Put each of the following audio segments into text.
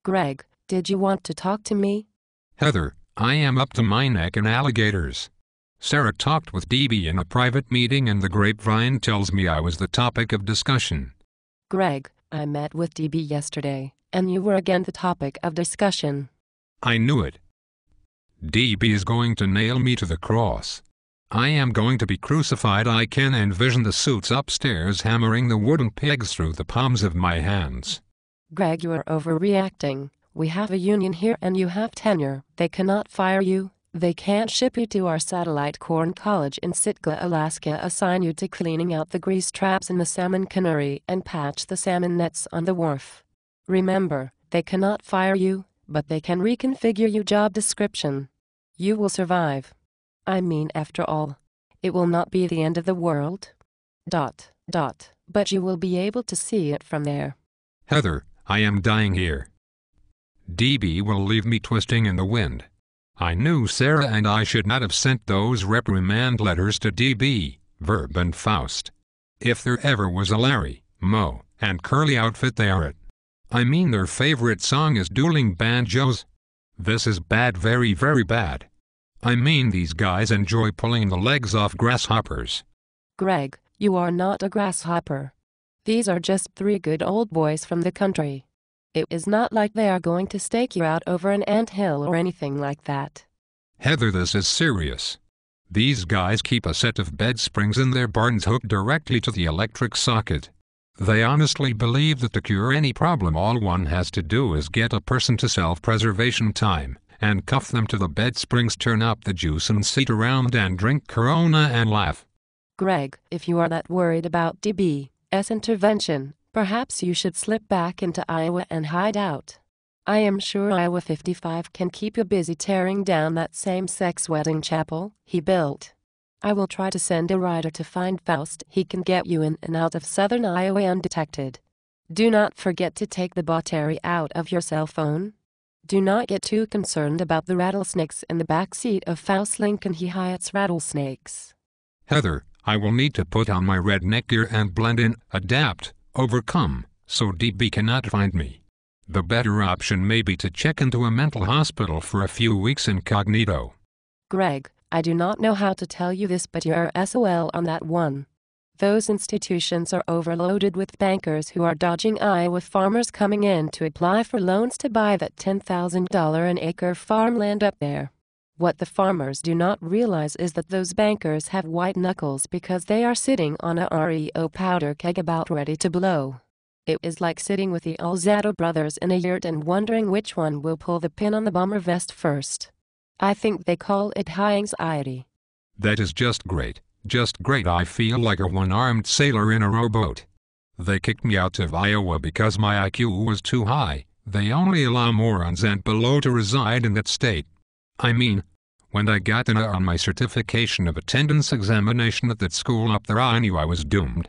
Greg, did you want to talk to me? Heather, I am up to my neck in alligators. Sarah talked with DB in a private meeting and the grapevine tells me I was the topic of discussion. Greg, I met with DB yesterday, and you were again the topic of discussion. I knew it. DB is going to nail me to the cross. I am going to be crucified. I can envision the suits upstairs hammering the wooden pegs through the palms of my hands. Greg, you are overreacting. We have a union here and you have tenure. They cannot fire you. They can't ship you to our satellite corn college in Sitka, Alaska, assign you to cleaning out the grease traps in the salmon cannery and patch the salmon nets on the wharf. Remember, they cannot fire you, but they can reconfigure your job description. You will survive. I mean, after all, it will not be the end of the world. But you will be able to see it from there. Heather, I am dying here. DB will leave me twisting in the wind. I knew Sarah and I should not have sent those reprimand letters to DB, Verb and Faust. If there ever was a Larry, Moe, and Curly outfit, they are it. I mean, their favorite song is Dueling Banjos. This is bad, very, very bad. I mean, these guys enjoy pulling the legs off grasshoppers. Greg, you are not a grasshopper. These are just 3 good old boys from the country. It is not like they are going to stake you out over an anthill or anything like that. Heather, this is serious. These guys keep a set of bed springs in their barns hooked directly to the electric socket. They honestly believe that to cure any problem all one has to do is get a person to self-preservation time, and cuff them to the bed springs, turn up the juice and sit around and drink Corona and laugh. Greg, if you are that worried about DB's intervention, perhaps you should slip back into Iowa and hide out. I am sure Iowa 55 can keep you busy tearing down that same-sex wedding chapel he built. I will try to send a rider to find Faust. He can get you in and out of southern Iowa undetected. Do not forget to take the battery out of your cell phone. Do not get too concerned about the rattlesnakes in the back seat of Faust Lincoln. He hides rattlesnakes. Heather, I will need to put on my redneck gear and blend in, adapt, overcome, so DB cannot find me. The better option may be to check into a mental hospital for a few weeks incognito. Greg, I do not know how to tell you this, but you're SOL on that one. Those institutions are overloaded with bankers who are dodging Iowa farmers coming in to apply for loans to buy that $10,000 an acre farmland up there. What the farmers do not realize is that those bankers have white knuckles because they are sitting on a REO powder keg about ready to blow. It is like sitting with the Alzado brothers in a yurt and wondering which one will pull the pin on the bomber vest first. I think they call it high anxiety. That is just great, just great. I feel like a one-armed sailor in a rowboat. They kicked me out of Iowa because my IQ was too high. They only allow morons and below to reside in that state. I mean, when I got an A on my certification of attendance examination at that school up there, I knew I was doomed.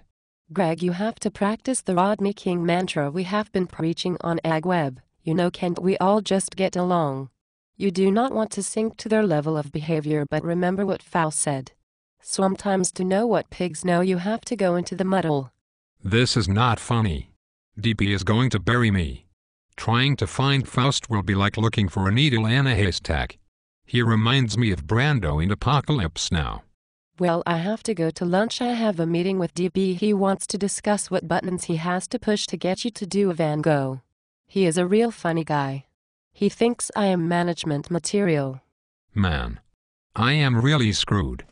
Greg, you have to practice the Rodney King mantra we have been preaching on AgWeb. You know, can't we all just get along? You do not want to sink to their level of behavior, but remember what Faust said. Sometimes to know what pigs know, you have to go into the muddle. This is not funny. DB is going to bury me. Trying to find Faust will be like looking for a needle in a haystack. He reminds me of Brando in Apocalypse Now. Well, I have to go to lunch. I have a meeting with DB. He wants to discuss what buttons he has to push to get you to do a Van Gogh. He is a real funny guy. He thinks I am management material. Man, I am really screwed.